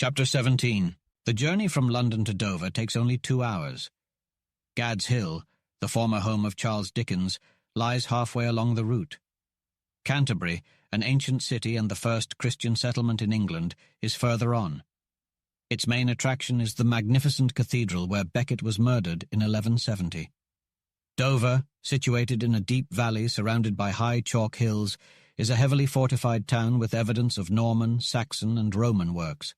Chapter 17. The journey from London to Dover takes only 2 hours. Gad's Hill, the former home of Charles Dickens, lies halfway along the route. Canterbury, an ancient city and the first Christian settlement in England, is further on. Its main attraction is the magnificent cathedral where Becket was murdered in 1170. Dover, situated in a deep valley surrounded by high chalk hills, is a heavily fortified town with evidence of Norman, Saxon, and Roman works.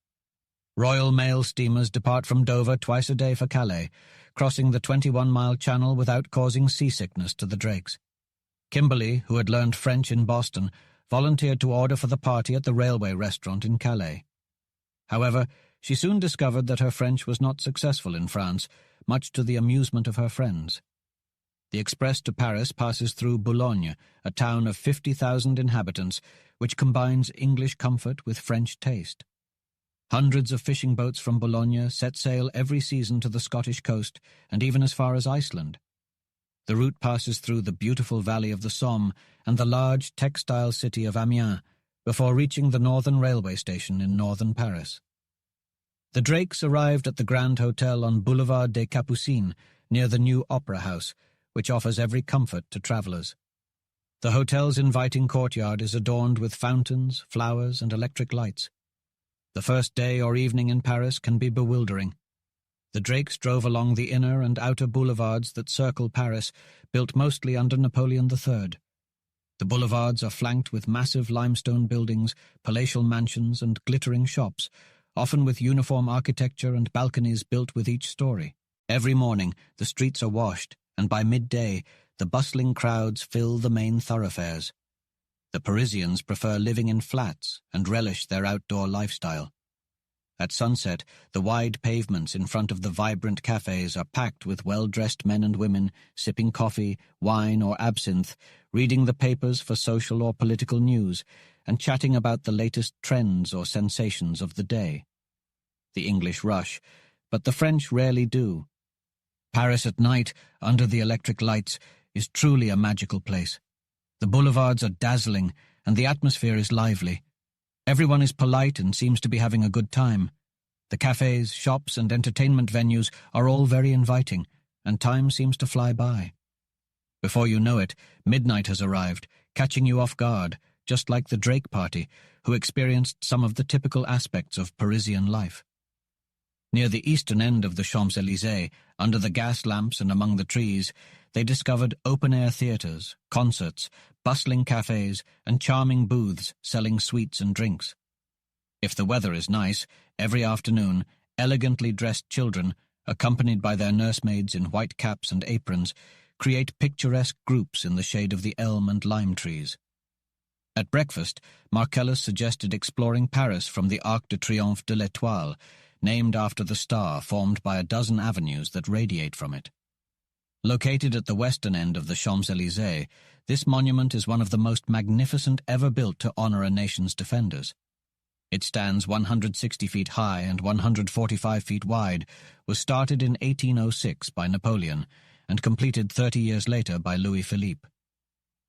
Royal Mail steamers depart from Dover twice a day for Calais, crossing the 21-mile channel without causing seasickness to the Drakes. Kimberly, who had learned French in Boston, volunteered to order for the party at the railway restaurant in Calais. However, she soon discovered that her French was not successful in France, much to the amusement of her friends. The express to Paris passes through Boulogne, a town of 50,000 inhabitants, which combines English comfort with French taste. Hundreds of fishing boats from Boulogne set sail every season to the Scottish coast and even as far as Iceland. The route passes through the beautiful valley of the Somme and the large textile city of Amiens before reaching the northern railway station in northern Paris. The Drakes arrived at the Grand Hotel on Boulevard des Capucines near the new Opera House, which offers every comfort to travellers. The hotel's inviting courtyard is adorned with fountains, flowers, and electric lights. The first day or evening in Paris can be bewildering. The Drakes drove along the inner and outer boulevards that circle Paris, built mostly under Napoleon III. The boulevards are flanked with massive limestone buildings, palatial mansions, and glittering shops, often with uniform architecture and balconies built with each story. Every morning, the streets are washed, and by midday, the bustling crowds fill the main thoroughfares. The Parisians prefer living in flats and relish their outdoor lifestyle. At sunset, the wide pavements in front of the vibrant cafes are packed with well-dressed men and women sipping coffee, wine, or absinthe, reading the papers for social or political news, and chatting about the latest trends or sensations of the day. The English rush, but the French rarely do. Paris at night, under the electric lights, is truly a magical place. The boulevards are dazzling, and the atmosphere is lively. Everyone is polite and seems to be having a good time. The cafes, shops, and entertainment venues are all very inviting, and time seems to fly by. Before you know it, midnight has arrived, catching you off guard, just like the Drake party, who experienced some of the typical aspects of Parisian life. Near the eastern end of the Champs-Élysées, under the gas lamps and among the trees, they discovered open-air theatres, concerts, bustling cafes, and charming booths selling sweets and drinks. If the weather is nice, every afternoon, elegantly dressed children, accompanied by their nursemaids in white caps and aprons, create picturesque groups in the shade of the elm and lime trees. At breakfast, Marcellus suggested exploring Paris from the Arc de Triomphe de l'Étoile, named after the star formed by a dozen avenues that radiate from it. Located at the western end of the Champs-Élysées, this monument is one of the most magnificent ever built to honor a nation's defenders. It stands 160 feet high and 145 feet wide, was started in 1806 by Napoleon, and completed 30 years later by Louis Philippe.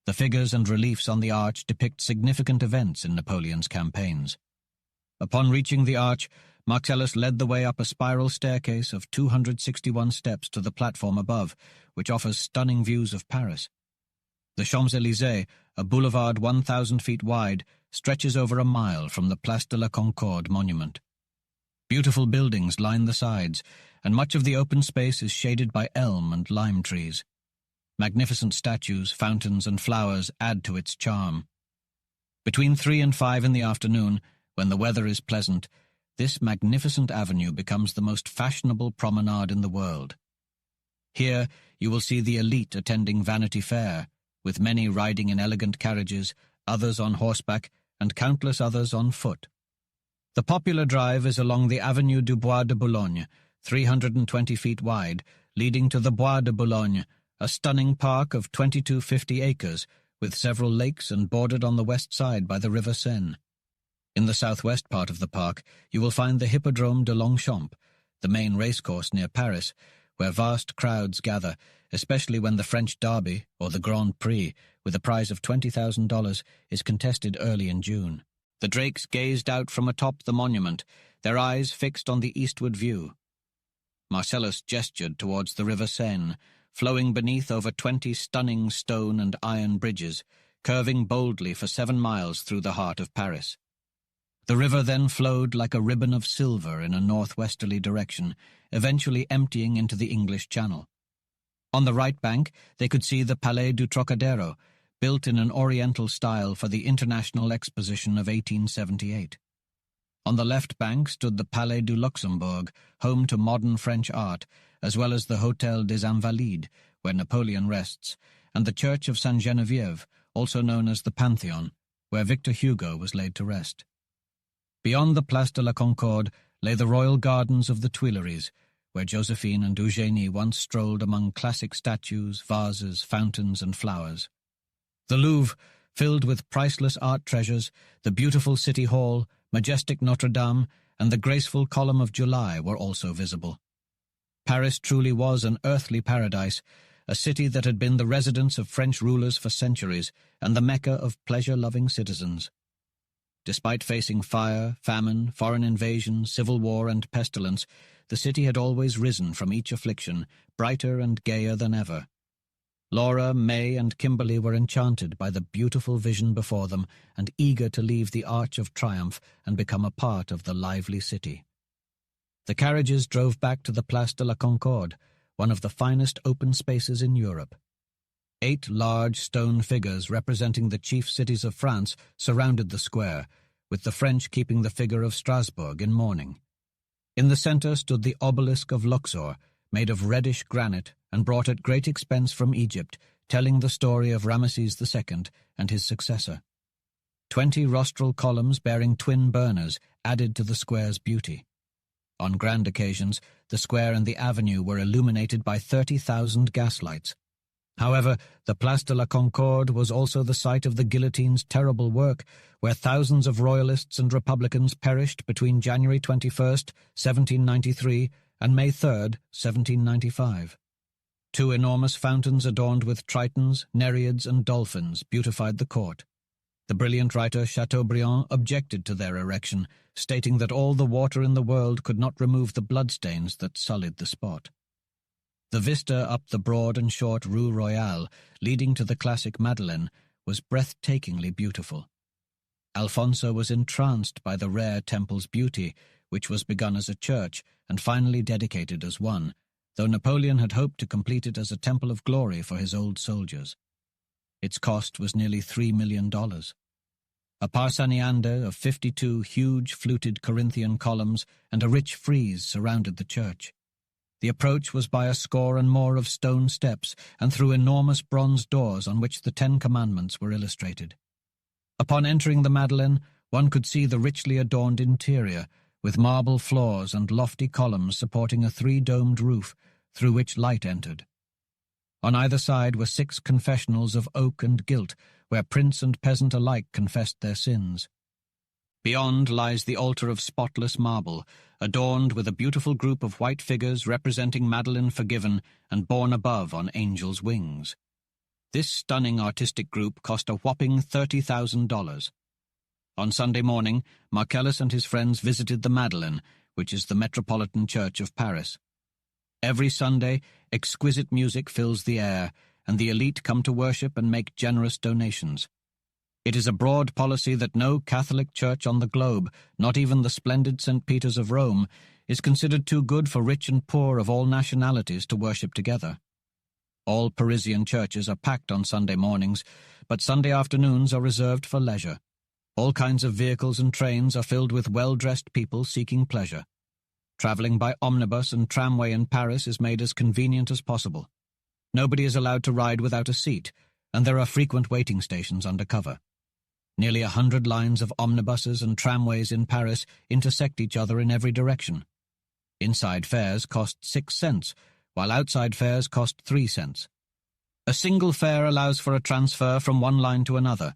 The figures and reliefs on the arch depict significant events in Napoleon's campaigns. Upon reaching the arch, Marcellus led the way up a spiral staircase of 261 steps to the platform above, which offers stunning views of Paris. The Champs-Élysées, a boulevard 1,000 feet wide, stretches over a mile from the Place de la Concorde monument. Beautiful buildings line the sides, and much of the open space is shaded by elm and lime trees. Magnificent statues, fountains, and flowers add to its charm. Between 3 and 5 in the afternoon, when the weather is pleasant, this magnificent avenue becomes the most fashionable promenade in the world. Here you will see the elite attending Vanity Fair, with many riding in elegant carriages, others on horseback, and countless others on foot. The popular drive is along the Avenue du Bois de Boulogne, 320 feet wide, leading to the Bois de Boulogne, a stunning park of 2,250 acres, with several lakes and bordered on the west side by the River Seine. In the southwest part of the park, you will find the Hippodrome de Longchamp, the main racecourse near Paris, where vast crowds gather, especially when the French Derby, or the Grand Prix, with a prize of $20,000, is contested early in June. The Drakes gazed out from atop the monument, their eyes fixed on the eastward view. Marcellus gestured towards the river Seine, flowing beneath over 20 stunning stone and iron bridges, curving boldly for 7 miles through the heart of Paris. The river then flowed like a ribbon of silver in a northwesterly direction, eventually emptying into the English Channel. On the right bank, they could see the Palais du Trocadero, built in an Oriental style for the International Exposition of 1878. On the left bank stood the Palais du Luxembourg, home to modern French art, as well as the Hôtel des Invalides, where Napoleon rests, and the Church of Sainte-Geneviève, also known as the Pantheon, where Victor Hugo was laid to rest. Beyond the Place de la Concorde lay the royal gardens of the Tuileries, where Josephine and Eugénie once strolled among classic statues, vases, fountains, and flowers. The Louvre, filled with priceless art treasures, the beautiful City Hall, majestic Notre Dame, and the graceful Column of July were also visible. Paris truly was an earthly paradise, a city that had been the residence of French rulers for centuries and the Mecca of pleasure-loving citizens. Despite facing fire, famine, foreign invasion, civil war, and pestilence, the city had always risen from each affliction, brighter and gayer than ever. Laura, May, and Kimberly were enchanted by the beautiful vision before them and eager to leave the Arch of Triumph and become a part of the lively city. The carriages drove back to the Place de la Concorde, one of the finest open spaces in Europe. 8 large stone figures representing the chief cities of France surrounded the square, with the French keeping the figure of Strasbourg in mourning. In the center stood the obelisk of Luxor, made of reddish granite and brought at great expense from Egypt, telling the story of Ramesses II and his successor. 20 rostral columns bearing twin burners added to the square's beauty. On grand occasions, the square and the avenue were illuminated by 30,000 gaslights. However, the Place de la Concorde was also the site of the guillotine's terrible work, where thousands of royalists and republicans perished between January 21st, 1793, and May 3rd, 1795. 2 enormous fountains adorned with tritons, nereids, and dolphins beautified the court. The brilliant writer Chateaubriand objected to their erection, stating that all the water in the world could not remove the bloodstains that sullied the spot. The vista up the broad and short Rue Royale, leading to the classic Madeleine, was breathtakingly beautiful. Alfonso was entranced by the rare temple's beauty, which was begun as a church and finally dedicated as one, though Napoleon had hoped to complete it as a temple of glory for his old soldiers. Its cost was nearly $3 million. A parsaniander of 52 huge fluted Corinthian columns and a rich frieze surrounded the church. The approach was by a score and more of stone steps and through enormous bronze doors on which the 10 Commandments were illustrated. Upon entering the Madeleine, one could see the richly adorned interior, with marble floors and lofty columns supporting a 3-domed roof through which light entered. On either side were 6 confessionals of oak and gilt, where prince and peasant alike confessed their sins. Beyond lies the altar of spotless marble, adorned with a beautiful group of white figures representing Madeleine forgiven and borne above on angels' wings. This stunning artistic group cost a whopping $30,000. On Sunday morning, Marcellus and his friends visited the Madeleine, which is the Metropolitan Church of Paris. Every Sunday, exquisite music fills the air, and the elite come to worship and make generous donations. It is a broad policy that no Catholic church on the globe, not even the splendid St. Peter's of Rome, is considered too good for rich and poor of all nationalities to worship together. All Parisian churches are packed on Sunday mornings, but Sunday afternoons are reserved for leisure. All kinds of vehicles and trains are filled with well-dressed people seeking pleasure. Traveling by omnibus and tramway in Paris is made as convenient as possible. Nobody is allowed to ride without a seat, and there are frequent waiting stations under cover. Nearly 100 lines of omnibuses and tramways in Paris intersect each other in every direction. Inside fares cost 6 cents, while outside fares cost 3 cents. A single fare allows for a transfer from one line to another.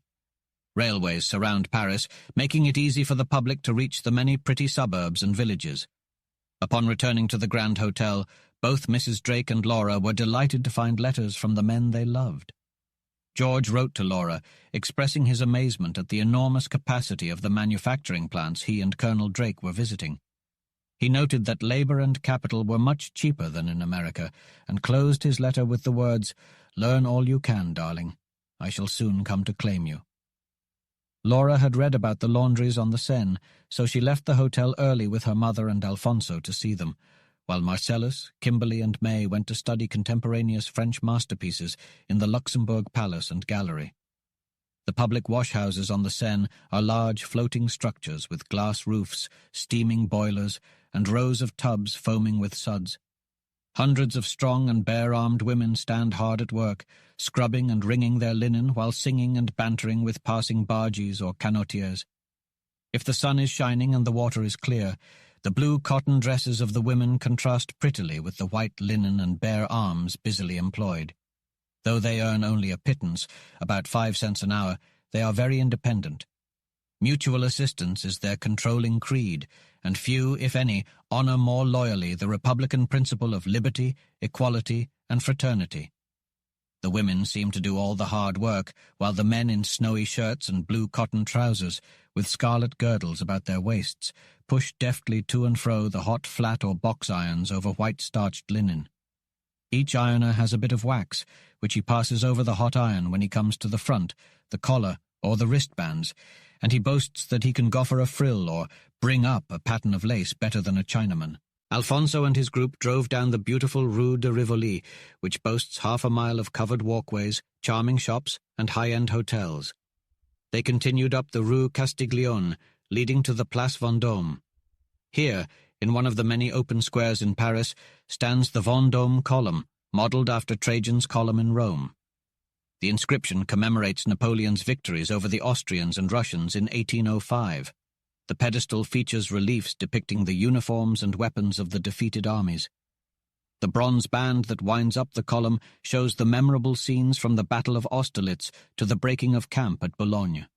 Railways surround Paris, making it easy for the public to reach the many pretty suburbs and villages. Upon returning to the Grand Hotel, both Mrs. Drake and Laura were delighted to find letters from the men they loved. George wrote to Laura, expressing his amazement at the enormous capacity of the manufacturing plants he and Colonel Drake were visiting. He noted that labor and capital were much cheaper than in America, and closed his letter with the words, "Learn all you can, darling. I shall soon come to claim you." Laura had read about the laundries on the Seine, so she left the hotel early with her mother and Alfonso to see them, while Marcellus, Kimberly, and May went to study contemporaneous French masterpieces in the Luxembourg Palace and Gallery. The public washhouses on the Seine are large floating structures with glass roofs, steaming boilers, and rows of tubs foaming with suds. Hundreds of strong and bare-armed women stand hard at work, scrubbing and wringing their linen while singing and bantering with passing bargees or canotiers. If the sun is shining and the water is clear, the blue cotton dresses of the women contrast prettily with the white linen and bare arms busily employed. Though they earn only a pittance, about 5 cents an hour, they are very independent. Mutual assistance is their controlling creed, and few, if any, honor more loyally the republican principle of liberty, equality, and fraternity. The women seem to do all the hard work, while the men in snowy shirts and blue cotton trousers, with scarlet girdles about their waists, push deftly to and fro the hot flat or box irons over white starched linen. Each ironer has a bit of wax, which he passes over the hot iron when he comes to the front, the collar, or the wristbands, and he boasts that he can goffer a frill or bring up a pattern of lace better than a Chinaman. Alfonso and his group drove down the beautiful Rue de Rivoli, which boasts half a mile of covered walkways, charming shops, and high-end hotels. They continued up the Rue Castiglione, leading to the Place Vendôme. Here, in one of the many open squares in Paris, stands the Vendôme column, modelled after Trajan's column in Rome. The inscription commemorates Napoleon's victories over the Austrians and Russians in 1805. The pedestal features reliefs depicting the uniforms and weapons of the defeated armies. The bronze band that winds up the column shows the memorable scenes from the Battle of Austerlitz to the breaking of camp at Boulogne.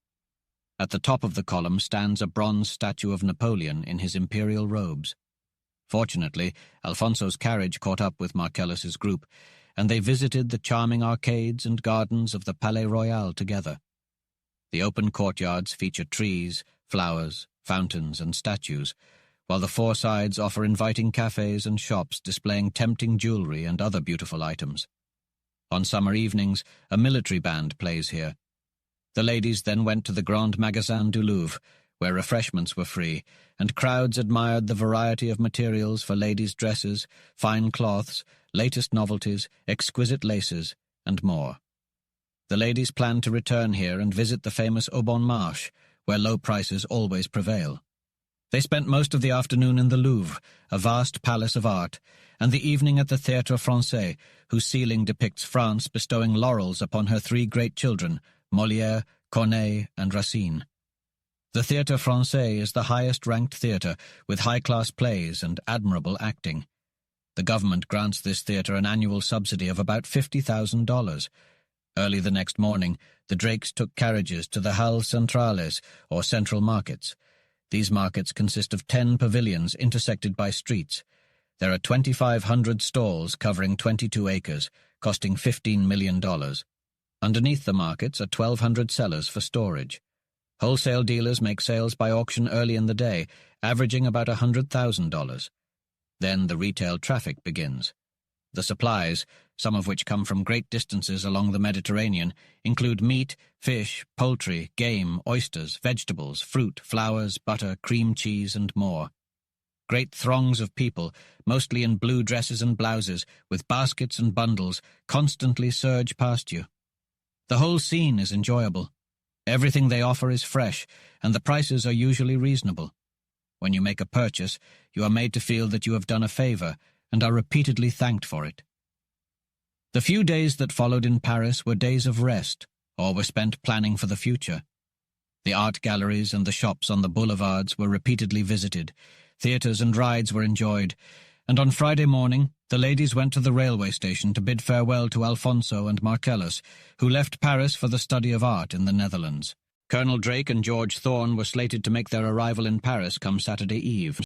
At the top of the column stands a bronze statue of Napoleon in his imperial robes. Fortunately, Alfonso's carriage caught up with Marcellus's group, and they visited the charming arcades and gardens of the Palais Royal together. The open courtyards feature trees, flowers, fountains, and statues, while the four sides offer inviting cafes and shops displaying tempting jewelry and other beautiful items. On summer evenings, a military band plays here. The ladies then went to the Grand Magasin du Louvre, where refreshments were free, and crowds admired the variety of materials for ladies' dresses, fine cloths, latest novelties, exquisite laces, and more. The ladies planned to return here and visit the famous Au Bon Marché, where low prices always prevail. They spent most of the afternoon in the Louvre, a vast palace of art, and the evening at the Théâtre Français, whose ceiling depicts France bestowing laurels upon her three great children, Molière, Corneille, and Racine. The Théâtre Français is the highest-ranked theatre, with high-class plays and admirable acting. The government grants this theatre an annual subsidy of about $50,000. Early the next morning, the Drakes took carriages to the Halles Centrales, or central markets. These markets consist of 10 pavilions intersected by streets. There are 2,500 stalls covering 22 acres, costing $15 million. Underneath the markets are 1,200 cellars for storage. Wholesale dealers make sales by auction early in the day, averaging about $100,000. Then the retail traffic begins. The supplies, some of which come from great distances along the Mediterranean, include meat, fish, poultry, game, oysters, vegetables, fruit, flowers, butter, cream cheese, and more. Great throngs of people, mostly in blue dresses and blouses, with baskets and bundles, constantly surge past you. The whole scene is enjoyable. Everything they offer is fresh, and the prices are usually reasonable. When you make a purchase, you are made to feel that you have done a favor, and are repeatedly thanked for it. The few days that followed in Paris were days of rest, or were spent planning for the future. The art galleries and the shops on the boulevards were repeatedly visited, theatres and rides were enjoyed, and on Friday morning the ladies went to the railway station to bid farewell to Alfonso and Marcellus, who left Paris for the study of art in the Netherlands. Colonel Drake and George Thorn were slated to make their arrival in Paris come Saturday eve.